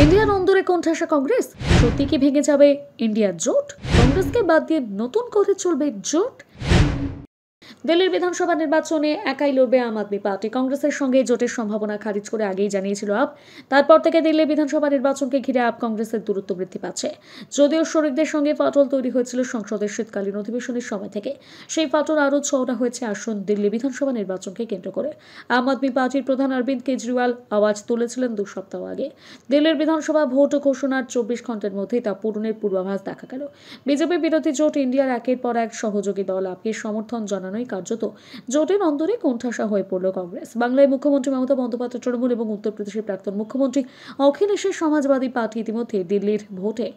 ইন্ডিয়ার অন্দরে কোণঠাসা কংগ্রেস, সত্যি কি ভেঙে যাবে ইন্ডিয়ার জোট? কংগ্রেসকে বাদ দিয়ে নতুন করে চলবে জোট? দিল্লির বিধানসভা নির্বাচনে একাই লড়বে আম আদমি পার্টি। কংগ্রেসের সঙ্গে জোটের সম্ভাবনা খারিজ করে আগেই জানিয়েছিল আপ। তারপর থেকে দিল্লি বিধানসভা নির্বাচনকে ঘিরে আপ কংগ্রেসের দূরত্ব বৃদ্ধি পাচ্ছে। যদিও শরিকদের সঙ্গে ফাটল তৈরি হয়েছিল সংসদের শীতকালীন অধিবেশনের সময় থেকে, সেই ফাটল আরও চওড়া হয়েছে আসন্ন দিল্লি বিধানসভা নির্বাচনকে কেন্দ্র করে। আম আদমি পার্টির প্রধান অরবিন্দ কেজরিওয়াল আওয়াজ তুলেছিলেন 2 সপ্তাহ আগে। দিল্লির বিধানসভা ভোট ঘোষণার 24 ঘন্টার মধ্যেই তা পূরণের পূর্বাভাস দেখা গেল। বিজেপি বিরোধী জোট ইন্ডিয়ার একের পর এক সহযোগী দল আপকে সমর্থন জানানোই কার্যত জোটের অন্দরে কোণঠাসা হয়ে পড়ল কংগ্রেস। বাংলায় মুখ্যমন্ত্রী মমতা বন্দ্যোপাধ্যায় তৃণমূল এবং উত্তরপ্রদেশের প্রাক্তন মুখ্যমন্ত্রী অখিলেশের সমাজবাদী পার্টি ইতিমধ্যে দিল্লির ভোটে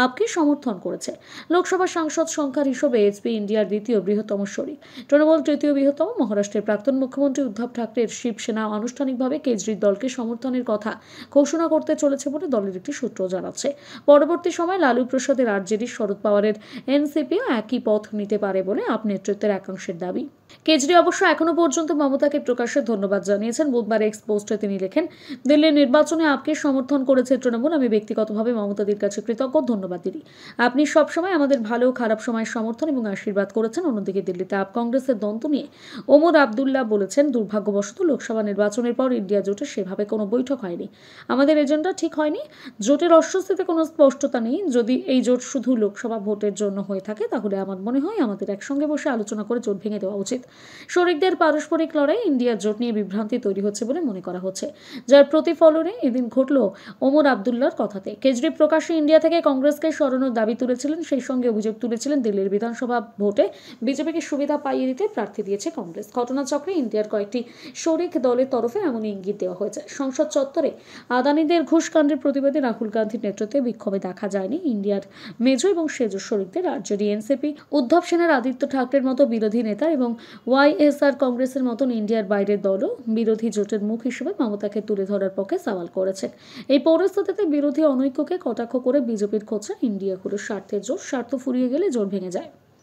আপকে সমর্থন করেছে। লোকসভা সাংসদ সংখ্যার হিসেবে এসপি ইন্ডিয়ার দ্বিতীয় বৃহত্তম শরিক, তৃণমূল তৃতীয় বৃহত্তম। মহারাষ্ট্রের প্রাক্তন মুখ্যমন্ত্রী উদ্ধব ঠাকরের শিবসেনা আনুষ্ঠানিকভাবে কেজরির দলকে সমর্থনের কথা ঘোষণা করতে চলেছে বলে দলের একটি সূত্র জানাচ্ছে। পরবর্তী সময় লালু প্রসাদের আরজেডি, শরদ পাওয়ারের এনসিপিও একই পথ নিতে পারে বলে আপ নেতৃত্বের একাংশের দাবি। কেজরি অবশ্য এখনো পর্যন্ত মমতাকে প্রকাশ্যে ধন্যবাদ জানিয়েছেন। বুধবার এক্স পোস্টে তিনি লেখেন, দিল্লির নির্বাচনে আপকে সমর্থন করেছে তৃণমূল। আমি ব্যক্তিগতভাবে মমতাদির কাছে কৃতজ্ঞ, ধন্যবাদ দিদি। আপনি সবসময় আমাদের ভালো ও খারাপ সময়ের সমর্থন এবং আশীর্বাদ করেছেন। অন্যদিকে দিল্লিতে আপ কংগ্রেসের দ্বন্দ্ব নিয়ে ওমর আবদুল্লাহ বলেছেন, দুর্ভাগ্যবশত লোকসভা নির্বাচনের পর ইন্ডিয়া জোটের সেভাবে কোনো বৈঠক হয়নি। আমাদের এজেন্ডা ঠিক হয়নি। জোটের অস্বস্তিতে কোনো স্পষ্টতা নেই। যদি এই জোট শুধু লোকসভা ভোটের জন্য হয়ে থাকে তাহলে আমার মনে হয় আমাদের একসঙ্গে বসে আলোচনা করে জোট ভেঙে দেওয়া উচিত। শরিকদের পারস্পরিক লড়াই ইন্ডিয়ার জোট নিয়ে বিভ্রান্তি তৈরি হচ্ছে বলে মনে করা হচ্ছে, যার প্রতিফলনে এদিন ঘটল ওমর আবদুল্লাহর কথাতে। কেজরি প্রকাশ্যে ইন্ডিয়া থেকে কংগ্রেসকে সরানোর দাবি তুলেছিলেন। সেই সঙ্গে অভিযোগ তুলেছিলেন দিল্লির বিধানসভা ভোটে বিজেপিকে সুবিধা পাইয়ে দিতে প্রার্থী দিয়েছে কংগ্রেস। ঘটনাচক্রে ইন্ডিয়ার কয়েকটি শরিক দলের তরফে এমন ইঙ্গিত দেওয়া হয়েছে। সংসদ চত্বরে আদানিদের ঘুষকাণ্ডের প্রতিবাদে রাহুল গান্ধীর নেতৃত্বে বিক্ষোভে দেখা যায়নি ইন্ডিয়ার মেজো এবং সেজো শরিকদের। আরজেডি, এনসিপি, উদ্ধব সেনের আদিত্য ঠাকরের মতো বিরোধী নেতা এবং ওয়াইএসআর কংগ্রেসের মতন ইন্ডিয়ার বাইরের দলও বিরোধী জোটের মুখ হিসেবে মমতাকে তুলে ধরার পক্ষে সওয়াল করেছে। এই পরিস্থিতিতে বিরোধী অনৈক্যকে কটাক্ষ করে বিজেপির খোঁচা ইন্ডিয়া হলো স্বার্থের জোট, স্বার্থ ফুরিয়ে গেলে জোট ভেঙে যায়।